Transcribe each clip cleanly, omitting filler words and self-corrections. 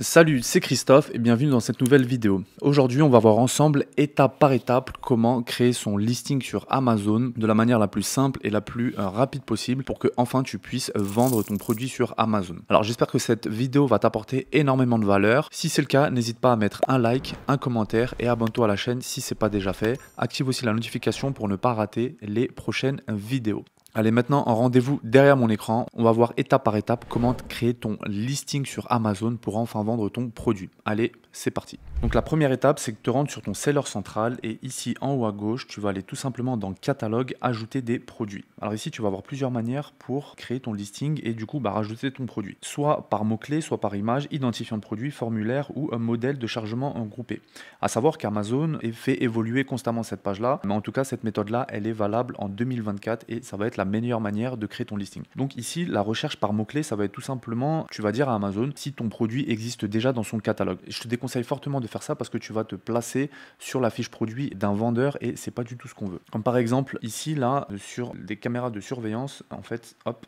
Salut, c'est Christophe et bienvenue dans cette nouvelle vidéo. Aujourd'hui, on va voir ensemble, étape par étape, comment créer son listing sur Amazon de la manière la plus simple et la plus rapide possible pour que enfin tu puisses vendre ton produit sur Amazon. Alors j'espère que cette vidéo va t'apporter énormément de valeur. Si c'est le cas, n'hésite pas à mettre un like, un commentaire et abonne-toi à la chaîne si ce n'est pas déjà fait. Active aussi la notification pour ne pas rater les prochaines vidéos. Allez, maintenant, en rendez-vous derrière mon écran, on va voir étape par étape comment créer ton listing sur Amazon pour enfin vendre ton produit. Allez, c'est parti. Donc la première étape, c'est que te rendre sur ton seller central et ici en haut à gauche, tu vas aller tout simplement dans catalogue, ajouter des produits. Alors ici, tu vas avoir plusieurs manières pour créer ton listing et du coup, rajouter ton produit. Soit par mots-clés, soit par image, identifiant de produit, formulaire ou un modèle de chargement groupé. À savoir qu'Amazon fait évoluer constamment cette page-là, mais en tout cas, cette méthode-là, elle est valable en 2024 et ça va être la meilleure manière de créer ton listing. Donc ici, la recherche par mots-clés, ça va être tout simplement, tu vas dire à Amazon si ton produit existe déjà dans son catalogue. Je te déconseille fortement de faire ça parce que tu vas te placer sur la fiche produit d'un vendeur et c'est pas du tout ce qu'on veut. Comme par exemple ici là sur des caméras de surveillance, en fait, hop,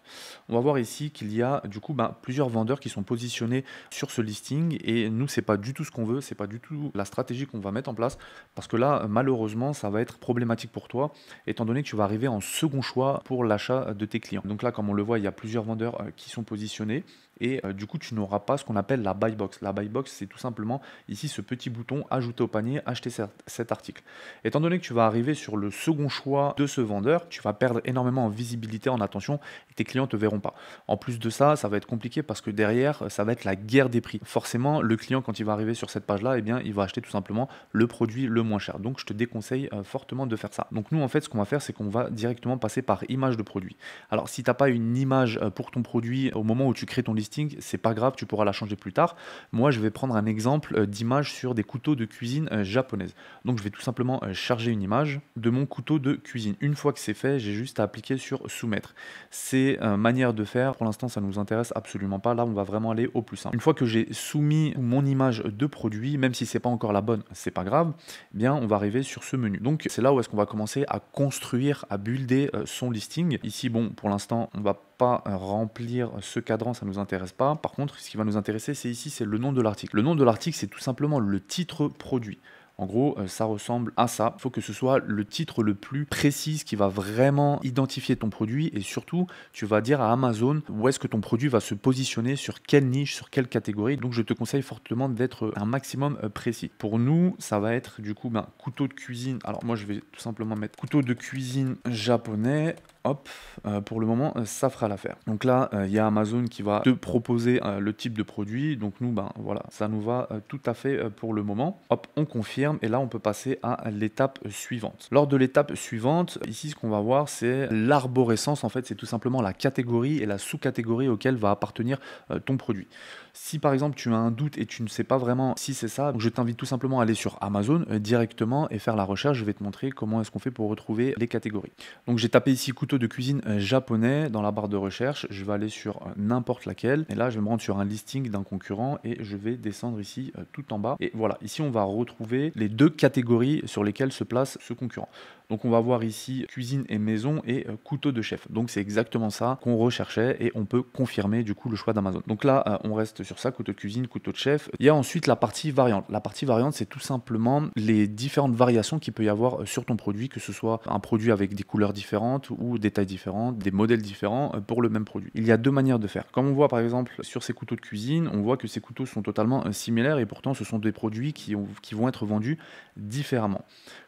on va voir ici qu'il y a du coup plusieurs vendeurs qui sont positionnés sur ce listing et nous c'est pas du tout ce qu'on veut, c'est pas du tout la stratégie qu'on va mettre en place parce que là malheureusement ça va être problématique pour toi étant donné que tu vas arriver en second choix pour l'achat de tes clients. Donc là comme on le voit il y a plusieurs vendeurs qui sont positionnés et du coup tu n'auras pas ce qu'on appelle la buy box. La buy box c'est tout simplement ici ce petit bouton ajouter au panier, acheter cet article. Étant donné que tu vas arriver sur le second choix de ce vendeur, tu vas perdre énormément en visibilité, en attention et tes clients ne te verront pas. En plus de ça, ça va être compliqué parce que derrière ça va être la guerre des prix. Forcément le client quand il va arriver sur cette page là, eh bien, il va acheter tout simplement le produit le moins cher. Donc je te déconseille fortement de faire ça. Donc nous en fait ce qu'on va faire c'est qu'on va directement passer par image de produit. Alors si tu n'as pas une image pour ton produit au moment où tu crées ton listing, c'est pas grave, tu pourras la changer plus tard. Moi, je vais prendre un exemple d'image sur des couteaux de cuisine japonaises. Donc, je vais tout simplement charger une image de mon couteau de cuisine. Une fois que c'est fait, j'ai juste à appliquer sur soumettre. Ces manières de faire, pour l'instant, ça ne nous intéresse absolument pas. Là, on va vraiment aller au plus simple. Une fois que j'ai soumis mon image de produit, même si c'est pas encore la bonne, c'est pas grave, eh bien, on va arriver sur ce menu. Donc, c'est là où est-ce qu'on va commencer à construire, à builder son listing. Ici, bon, pour l'instant, on va pas remplir ce cadran, ça nous intéresse pas. Par contre, ce qui va nous intéresser, c'est ici, c'est le nom de l'article. Le nom de l'article, c'est tout simplement le titre produit. En gros, ça ressemble à ça. Il faut que ce soit le titre le plus précis qui va vraiment identifier ton produit et surtout, tu vas dire à Amazon où est-ce que ton produit va se positionner, sur quelle niche, sur quelle catégorie. Donc, je te conseille fortement d'être un maximum précis. Pour nous, ça va être du coup couteau de cuisine. Alors, moi, je vais tout simplement mettre couteau de cuisine japonais. Hop, pour le moment, ça fera l'affaire. Donc là, il y a Amazon qui va te proposer le type de produit. Donc nous, voilà, ça nous va tout à fait pour le moment. Hop, on confirme et là, on peut passer à l'étape suivante. Lors de l'étape suivante, ici, ce qu'on va voir, c'est l'arborescence. En fait, c'est tout simplement la catégorie et la sous-catégorie auquel va appartenir ton produit. Si par exemple, tu as un doute et tu ne sais pas vraiment si c'est ça, je t'invite tout simplement à aller sur Amazon directement et faire la recherche. Je vais te montrer comment est-ce qu'on fait pour retrouver les catégories. Donc j'ai tapé ici couteau de cuisine japonais dans la barre de recherche, je vais aller sur n'importe laquelle et là je vais me rendre sur un listing d'un concurrent et je vais descendre ici tout en bas et voilà, ici on va retrouver les deux catégories sur lesquelles se place ce concurrent. Donc on va voir ici cuisine et maison et couteau de chef. Donc c'est exactement ça qu'on recherchait et on peut confirmer du coup le choix d'Amazon. Donc là on reste sur ça, couteau de cuisine, couteau de chef. Il y a ensuite la partie variante. La partie variante c'est tout simplement les différentes variations qu'il peut y avoir sur ton produit, que ce soit un produit avec des couleurs différentes ou des tailles différentes, des modèles différents pour le même produit. Il y a deux manières de faire. Comme on voit par exemple sur ces couteaux de cuisine, on voit que ces couteaux sont totalement similaires et pourtant ce sont des produits qui vont être vendus différemment.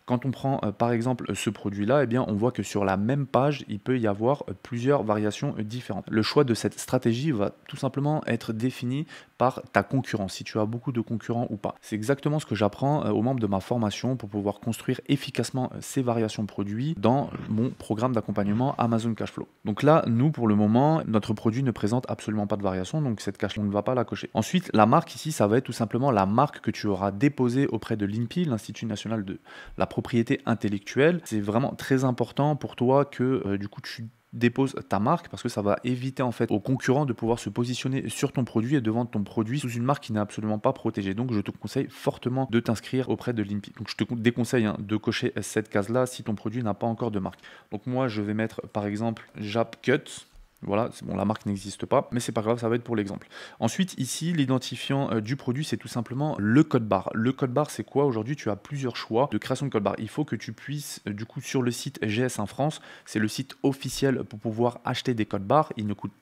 Quand on prend par exemple ce produit-là, eh bien, on voit que sur la même page, il peut y avoir plusieurs variations différentes. Le choix de cette stratégie va tout simplement être défini par ta concurrence, si tu as beaucoup de concurrents ou pas. C'est exactement ce que j'apprends aux membres de ma formation pour pouvoir construire efficacement ces variations produits dans mon programme d'accompagnement Amazon Cashflow. Donc là, nous, pour le moment, notre produit ne présente absolument pas de variation, donc cette cachette, on ne va pas la cocher. Ensuite, la marque ici, ça va être tout simplement la marque que tu auras déposée auprès de l'INPI, l'Institut national de la propriété intellectuelle. C'est vraiment très important pour toi que du coup tu déposes ta marque parce que ça va éviter en fait aux concurrents de pouvoir se positionner sur ton produit et de vendre ton produit sous une marque qui n'est absolument pas protégée. Donc je te conseille fortement de t'inscrire auprès de l'INPI. Donc je te déconseille de cocher cette case là si ton produit n'a pas encore de marque. Donc moi je vais mettre par exemple JapCut. Voilà, c'est bon, la marque n'existe pas, mais c'est pas grave, ça va être pour l'exemple. Ensuite, ici, l'identifiant du produit, c'est tout simplement le code barre. Le code barre, c'est quoi? Aujourd'hui, tu as plusieurs choix de création de code barre. Il faut que tu puisses, du coup, sur le site GS1 France, c'est le site officiel pour pouvoir acheter des codes barres. Il ne coûte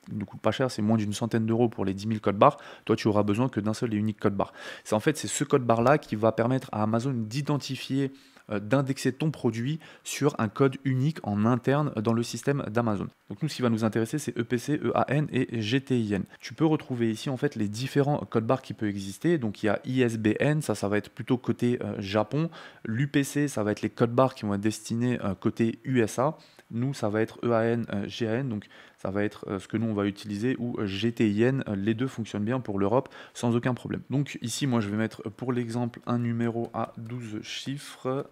pas cher, c'est moins d'une centaine d'euros pour les 10 000 codes barres. Toi, tu auras besoin que d'un seul et unique code barre. C'est ce code barre-là qui va permettre à Amazon d'identifier d'indexer ton produit sur un code unique en interne dans le système d'Amazon. Donc nous, ce qui va nous intéresser, c'est EPC, EAN et GTIN. Tu peux retrouver ici en fait les différents codes barres qui peuvent exister. Donc il y a ISBN, ça va être plutôt côté Japon. L'UPC, ça va être les codes barres qui vont être destinés côté USA. Nous, ça va être EAN, GAN, donc ça va être ce que nous on va utiliser, ou GTIN, les deux fonctionnent bien pour l'Europe sans aucun problème. Donc ici, moi je vais mettre pour l'exemple un numéro à 12 chiffres.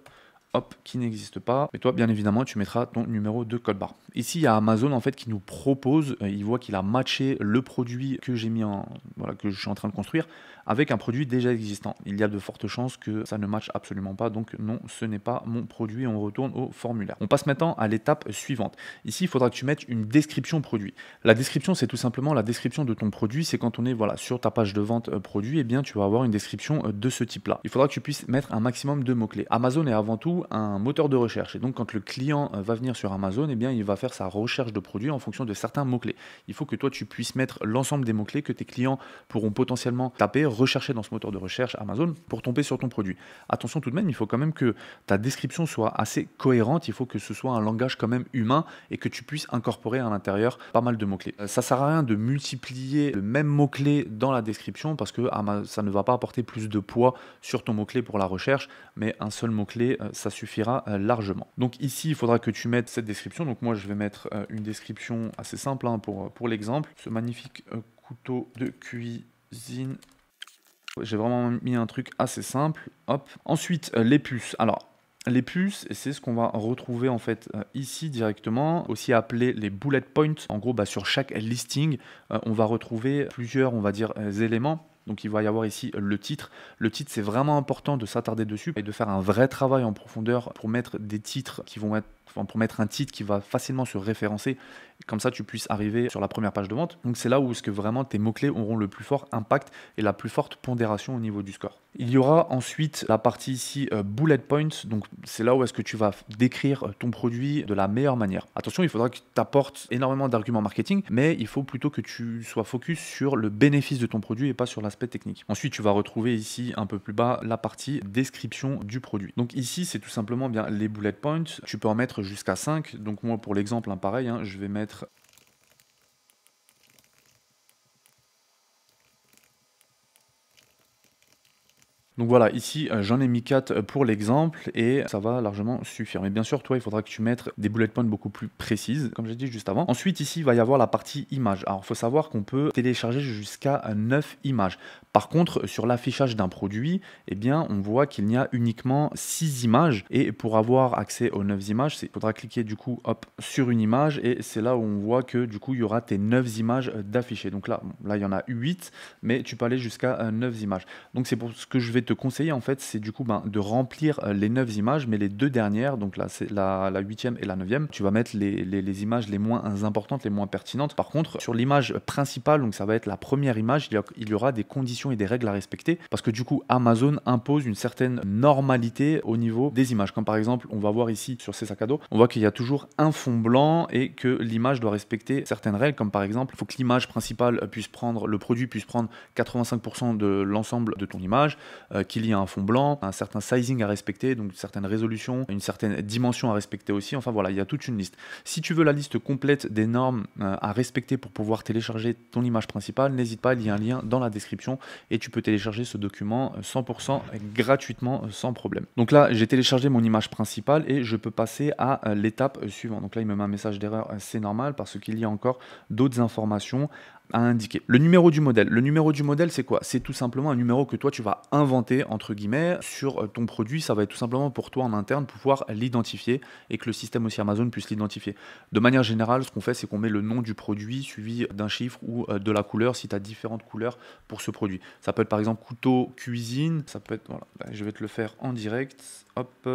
Hop, qui n'existe pas. Et toi, bien évidemment, tu mettras ton numéro de code barre. Ici, il y a Amazon en fait qui nous propose, il voit qu'il a matché le produit que j'ai mis voilà, que je suis en train de construire avec un produit déjà existant. Il y a de fortes chances que ça ne matche absolument pas, donc non, ce n'est pas mon produit. On retourne au formulaire. On passe maintenant à l'étape suivante. Ici, il faudra que tu mettes une description produit. La description, c'est tout simplement la description de ton produit. C'est quand on est voilà, sur ta page de vente produit, eh bien, tu vas avoir une description de ce type-là. Il faudra que tu puisses mettre un maximum de mots-clés. Amazon est avant tout un moteur de recherche. Et donc, quand le client va venir sur Amazon, eh bien, il va faire sa recherche de produits en fonction de certains mots-clés. Il faut que toi, tu puisses mettre l'ensemble des mots-clés que tes clients pourront potentiellement taper, rechercher dans ce moteur de recherche Amazon pour tomber sur ton produit. Attention tout de même, il faut quand même que ta description soit assez cohérente. Il faut que ce soit un langage quand même humain et que tu puisses incorporer à l'intérieur pas mal de mots-clés. Ça sert à rien de multiplier le même mot-clé dans la description parce que ça ne va pas apporter plus de poids sur ton mot-clé pour la recherche, mais un seul mot-clé, ça suffira largement. Donc ici, il faudra que tu mettes cette description. Donc moi, je vais mettre une description assez simple hein, pour l'exemple. Ce magnifique couteau de cuisine. J'ai vraiment mis un truc assez simple. Hop. Ensuite, les puces. Alors, les puces, c'est ce qu'on va retrouver en fait ici directement, aussi appelé les bullet points. En gros, sur chaque listing, on va retrouver plusieurs, on va dire, éléments. Donc il va y avoir ici le titre. Le titre, c'est vraiment important de s'attarder dessus et de faire un vrai travail en profondeur pour mettre des titres qui vont être, pour mettre un titre qui va facilement se référencer. Comme ça, tu puisses arriver sur la première page de vente. Donc c'est là où est-ce que vraiment tes mots-clés auront le plus fort impact et la plus forte pondération au niveau du score. Il y aura ensuite la partie ici bullet points. Donc c'est là où est-ce que tu vas décrire ton produit de la meilleure manière. Attention, il faudra que tu apportes énormément d'arguments marketing, mais il faut plutôt que tu sois focus sur le bénéfice de ton produit et pas sur l'aspect technique. Ensuite, tu vas retrouver ici un peu plus bas la partie description du produit. Donc ici, c'est tout simplement bien les bullet points. Tu peux en mettre jusqu'à 5. Donc moi, pour l'exemple, hein, pareil, hein, je vais mettre donc voilà, ici j'en ai mis 4 pour l'exemple et ça va largement suffire. Mais bien sûr, toi, il faudra que tu mettes des bullet points beaucoup plus précises, comme j'ai dit juste avant. Ensuite, ici, il va y avoir la partie image. Alors, il faut savoir qu'on peut télécharger jusqu'à 9 images. Par contre, sur l'affichage d'un produit, eh bien, on voit qu'il n'y a uniquement 6 images. Et pour avoir accès aux 9 images, il faudra cliquer du coup hop, sur une image et c'est là où on voit que du coup, il y aura tes 9 images d'affichées. Donc là, là, il y en a 8, mais tu peux aller jusqu'à 9 images. Donc c'est pour ce que je vais te conseiller en fait, c'est du coup de remplir les 9 images, mais les deux dernières, donc là c'est la 8e et la 9e, tu vas mettre les images les moins importantes, les moins pertinentes. Par contre, sur l'image principale, donc ça va être la première image, il y aura des conditions et des règles à respecter, parce que du coup Amazon impose une certaine normalité au niveau des images. Comme par exemple, on va voir ici sur ces sacs à dos, on voit qu'il y a toujours un fond blanc et que l'image doit respecter certaines règles, comme par exemple, il faut que l'image principale puisse prendre, le produit puisse prendre 85% de l'ensemble de ton image, qu'il y ait un fond blanc, un certain sizing à respecter, donc une certaine résolution, une certaine dimension à respecter aussi. Enfin voilà, il y a toute une liste. Si tu veux la liste complète des normes à respecter pour pouvoir télécharger ton image principale, n'hésite pas, il y a un lien dans la description et tu peux télécharger ce document 100% gratuitement sans problème. Donc là, j'ai téléchargé mon image principale et je peux passer à l'étape suivante. Donc là, il me met un message d'erreur, c'est normal parce qu'il y a encore d'autres informations à indiquer. Le numéro du modèle. Le numéro du modèle, c'est quoi? C'est tout simplement un numéro que toi, tu vas inventer, entre guillemets, sur ton produit. Ça va être tout simplement pour toi en interne, pour pouvoir l'identifier et que le système aussi Amazon puisse l'identifier. De manière générale, ce qu'on fait, c'est qu'on met le nom du produit suivi d'un chiffre ou de la couleur, si tu as différentes couleurs pour ce produit. Ça peut être par exemple couteau cuisine, ça peut être, voilà, je vais te le faire en direct. Hop,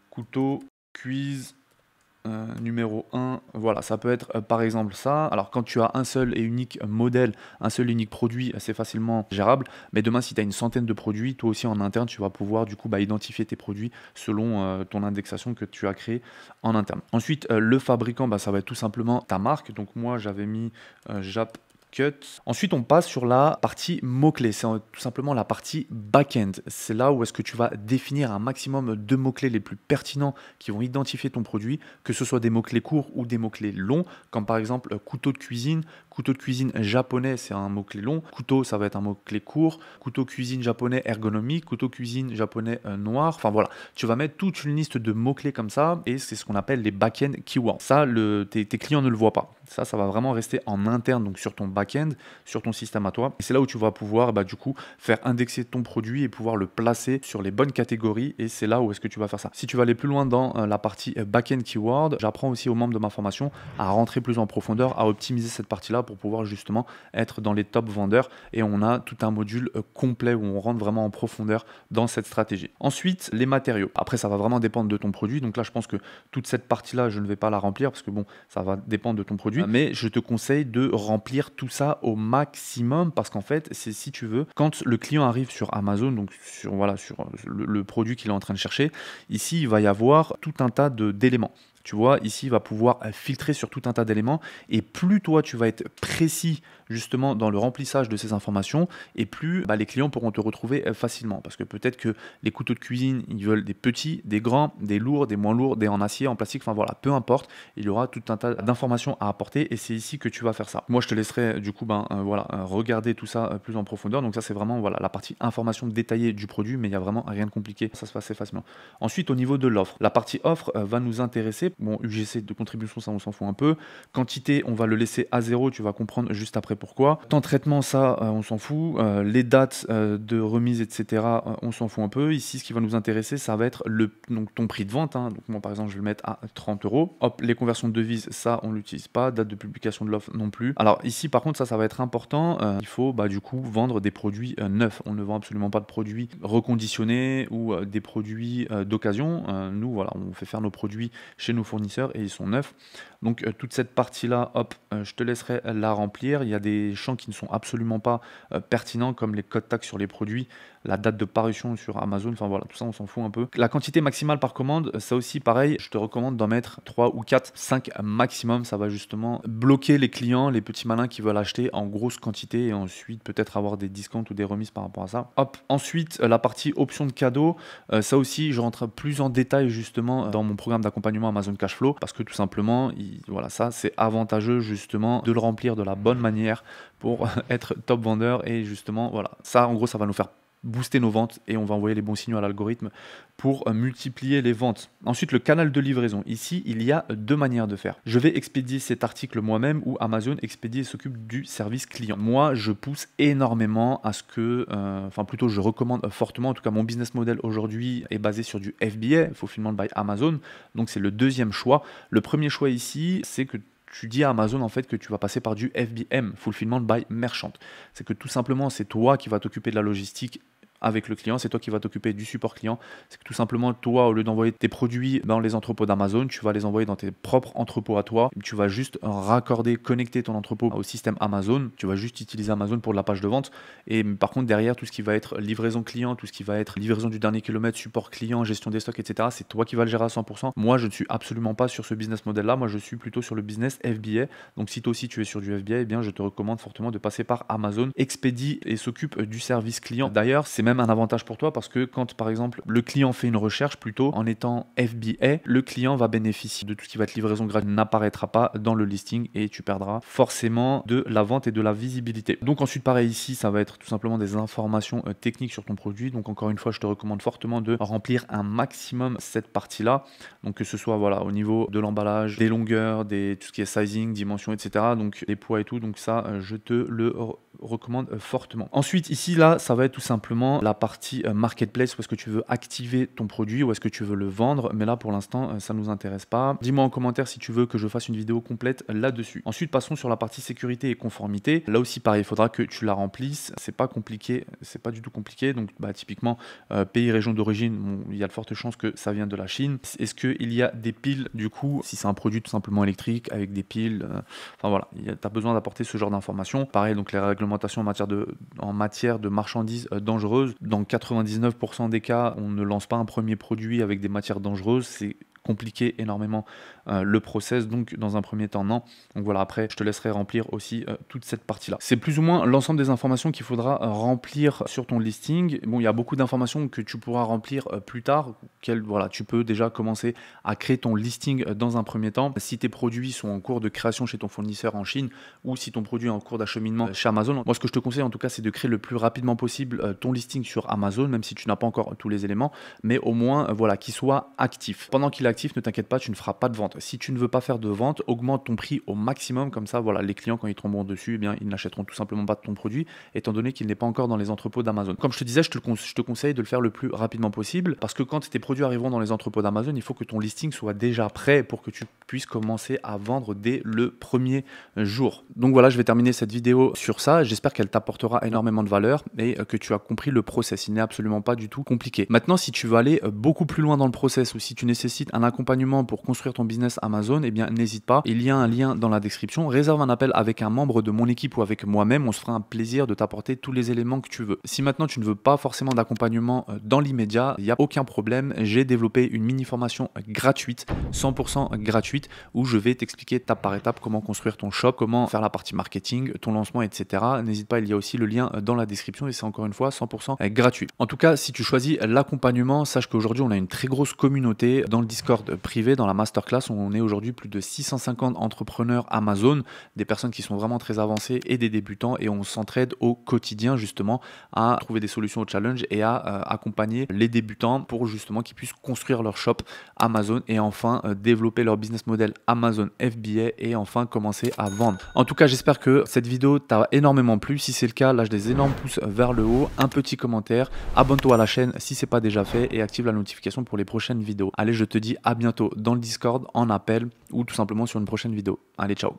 couteau cuisine. numéro 1, voilà, ça peut être par exemple ça. Alors quand tu as un seul et unique modèle, un seul et unique produit, c'est facilement gérable. Mais demain, si tu as une centaine de produits, toi aussi en interne, tu vas pouvoir du coup identifier tes produits selon ton indexation que tu as créée en interne. Ensuite, le fabricant, ça va être tout simplement ta marque. Donc moi, j'avais mis Jap Cut. Ensuite, on passe sur la partie mots-clés. C'est tout simplement la partie back-end. C'est là où est-ce que tu vas définir un maximum de mots-clés les plus pertinents qui vont identifier ton produit, que ce soit des mots-clés courts ou des mots-clés longs, comme par exemple couteau de cuisine. Couteau de cuisine japonais, c'est un mot-clé long. Couteau, ça va être un mot-clé court. Couteau cuisine japonais ergonomique. Couteau cuisine japonais noir. Enfin voilà, tu vas mettre toute une liste de mots-clés comme ça et c'est ce qu'on appelle les back-end keywords. Ça, tes clients ne le voient pas. Ça va vraiment rester en interne, donc sur ton back-end, sur ton système à toi. Et c'est là où tu vas pouvoir du coup faire indexer ton produit et pouvoir le placer sur les bonnes catégories. Et c'est là où est-ce que tu vas faire ça. Si tu vas aller plus loin dans la partie back-end keyword, j'apprends aussi aux membres de ma formation à rentrer plus en profondeur, à optimiser cette partie-là pour pouvoir justement être dans les top vendeurs. Et on a tout un module complet où on rentre vraiment en profondeur dans cette stratégie. Ensuite, les matériaux. Après, ça va vraiment dépendre de ton produit. Donc là, je pense que toute cette partie-là, je ne vais pas la remplir parce que bon, ça va dépendre de ton produit. Mais je te conseille de remplir tout ça au maximum parce qu'en fait, c'est si tu veux, quand le client arrive sur Amazon, donc sur le produit qu'il est en train de chercher, ici, il va y avoir tout un tas d'éléments. Tu vois, ici, il va pouvoir filtrer sur tout un tas d'éléments et plus toi, tu vas être précis justement dans le remplissage de ces informations et plus les clients pourront te retrouver facilement parce que peut-être que les couteaux de cuisine, ils veulent des petits, des grands, des lourds, des moins lourds, des en acier, en plastique, enfin voilà, peu importe, il y aura tout un tas d'informations à apporter et c'est ici que tu vas faire ça. Moi, je te laisserai du coup regarder tout ça plus en profondeur. Donc ça, c'est vraiment la partie information détaillée du produit, mais il n'y a vraiment rien de compliqué, ça se passe assez facilement. Ensuite, au niveau de l'offre, la partie offre va nous intéresser. Bon, UGC de contribution, ça on s'en fout un peu. Quantité, on va le laisser à 0, tu vas comprendre juste après pourquoi. Temps de traitement, ça on s'en fout. Les dates de remise, etc., on s'en fout un peu. Ici, ce qui va nous intéresser, ça va être donc ton prix de vente. Donc moi, par exemple, je vais le mettre à 30 €. Hop, les conversions de devises, ça on l'utilise pas. Date de publication de l'offre non plus. Alors ici, par contre, ça va être important. Il faut du coup vendre des produits neufs. On ne vend absolument pas de produits reconditionnés ou des produits d'occasion. Nous, voilà, on fait faire nos produits chez nos fournisseurs et ils sont neufs. Donc toute cette partie-là, hop, je te laisserai la remplir. Il y a des champs qui ne sont absolument pas pertinents comme les codes taxes sur les produits, la date de parution sur Amazon, enfin voilà, tout ça on s'en fout un peu. La quantité maximale par commande, ça aussi pareil, je te recommande d'en mettre 3 ou 4, 5 maximum. Ça va justement bloquer les clients, les petits malins qui veulent acheter en grosse quantité et ensuite peut-être avoir des discounts ou des remises par rapport à ça. Hop, ensuite la partie option de cadeau, ça aussi je rentre plus en détail justement dans mon programme d'accompagnement Amazon Cashflow parce que tout simplement, voilà, ça c'est avantageux justement de le remplir de la bonne manière pour être top vendeur et justement voilà, ça en gros ça va nous faire booster nos ventes et on va envoyer les bons signaux à l'algorithme pour multiplier les ventes. Ensuite, le canal de livraison. Ici, il y a deux manières de faire. Je vais expédier cet article moi-même ou Amazon expédie et s'occupe du service client. Moi, je pousse énormément à ce que, plutôt je recommande fortement, en tout cas mon business model aujourd'hui est basé sur du FBA, Fulfillment by Amazon, donc c'est le deuxième choix. Le premier choix ici, c'est que tu dis à Amazon en fait que tu vas passer par du FBM, Fulfillment by Merchant. C'est que tout simplement, c'est toi qui vas t'occuper de la logistique avec le client, c'est toi qui vas t'occuper du support client. C'est que tout simplement, toi, au lieu d'envoyer tes produits dans les entrepôts d'Amazon, tu vas les envoyer dans tes propres entrepôts à toi. Tu vas juste raccorder, connecter ton entrepôt au système Amazon. Tu vas juste utiliser Amazon pour la page de vente. Et par contre, derrière, tout ce qui va être livraison client, tout ce qui va être livraison du dernier kilomètre, support client, gestion des stocks, etc., c'est toi qui vas le gérer à 100%. Moi, je ne suis absolument pas sur ce business model-là. Moi, je suis plutôt sur le business FBA. Donc, si toi aussi tu es sur du FBA, eh bien, je te recommande fortement de passer par Amazon, expédie et s'occupe du service client. D'ailleurs, c'est même un avantage pour toi parce que quand par exemple le client fait une recherche plutôt en étant FBA, le client va bénéficier de tout ce qui va être livraison gratuite, n'apparaîtra pas dans le listing et tu perdras forcément de la vente et de la visibilité. Donc ensuite pareil ici, ça va être tout simplement des informations techniques sur ton produit. Donc encore une fois, je te recommande fortement de remplir un maximum cette partie-là. Donc que ce soit voilà au niveau de l'emballage, des longueurs, tout ce qui est sizing, dimension, etc. Donc les poids et tout. Donc ça, je te le recommande fortement. Ensuite ici là, ça va être tout simplement la partie marketplace où est-ce que tu veux activer ton produit, où est-ce que tu veux le vendre. Mais là, pour l'instant, ça ne nous intéresse pas. Dis-moi en commentaire si tu veux que je fasse une vidéo complète là-dessus. Ensuite, passons sur la partie sécurité et conformité. Là aussi, pareil, il faudra que tu la remplisses. C'est pas compliqué, c'est pas du tout compliqué. Donc, typiquement, pays, région d'origine, bon, il y a de fortes chances que ça vienne de la Chine. Est-ce qu'il y a des piles, du coup, si c'est un produit tout simplement électrique avec des piles, enfin voilà, tu as besoin d'apporter ce genre d'informations. Pareil, donc les réglementations en matière de marchandises dangereuses. Dans 99% des cas, on ne lance pas un premier produit avec des matières dangereuses. C'est compliquer énormément le process, donc dans un premier temps non. Donc voilà, après je te laisserai remplir aussi toute cette partie là. C'est plus ou moins l'ensemble des informations qu'il faudra remplir sur ton listing. Bon, il y a beaucoup d'informations que tu pourras remplir plus tard, voilà, tu peux déjà commencer à créer ton listing dans un premier temps. Si tes produits sont en cours de création chez ton fournisseur en Chine ou si ton produit est en cours d'acheminement chez Amazon, moi ce que je te conseille en tout cas c'est de créer le plus rapidement possible ton listing sur Amazon, même si tu n'as pas encore tous les éléments, mais au moins voilà, qu'il soit actif. Pendant qu'il est actif, ne t'inquiète pas, tu ne feras pas de vente. Si tu ne veux pas faire de vente, augmente ton prix au maximum, comme ça voilà, les clients quand ils tomberont dessus, eh bien, ils n'achèteront tout simplement pas de ton produit, étant donné qu'il n'est pas encore dans les entrepôts d'Amazon. Comme je te disais, je te conseille de le faire le plus rapidement possible, parce que quand tes produits arriveront dans les entrepôts d'Amazon, il faut que ton listing soit déjà prêt pour que tu puisses commencer à vendre dès le premier jour. Donc voilà, je vais terminer cette vidéo sur ça. J'espère qu'elle t'apportera énormément de valeur et que tu as compris le process. Il n'est absolument pas du tout compliqué. Maintenant, si tu veux aller beaucoup plus loin dans le process ou si tu nécessites un accompagnement pour construire ton business Amazon, eh bien n'hésite pas. Il y a un lien dans la description. Réserve un appel avec un membre de mon équipe ou avec moi-même. On se fera un plaisir de t'apporter tous les éléments que tu veux. Si maintenant tu ne veux pas forcément d'accompagnement dans l'immédiat, il n'y a aucun problème. J'ai développé une mini formation gratuite, 100% gratuite, où je vais t'expliquer étape par étape comment construire ton shop, comment faire la partie marketing, ton lancement, etc. N'hésite pas, il y a aussi le lien dans la description et c'est encore une fois 100% gratuit. En tout cas, si tu choisis l'accompagnement, sache qu'aujourd'hui on a une très grosse communauté dans le Discord privé, dans la masterclass. On est aujourd'hui plus de 650 entrepreneurs Amazon, des personnes qui sont vraiment très avancées et des débutants, et on s'entraide au quotidien justement à trouver des solutions au challenge et à accompagner les débutants pour justement qu'ils puissent construire leur shop Amazon et enfin développer leur business model Amazon FBA et enfin commencer à vendre. En tout cas, j'espère que cette vidéo t'a énormément plu. Si c'est le cas, lâche des énormes pouces vers le haut, un petit commentaire, abonne-toi à la chaîne si c'est pas déjà fait et active la notification pour les prochaines vidéos. Allez, je te dis à bientôt dans le Discord, en appel ou tout simplement sur une prochaine vidéo. Allez, ciao.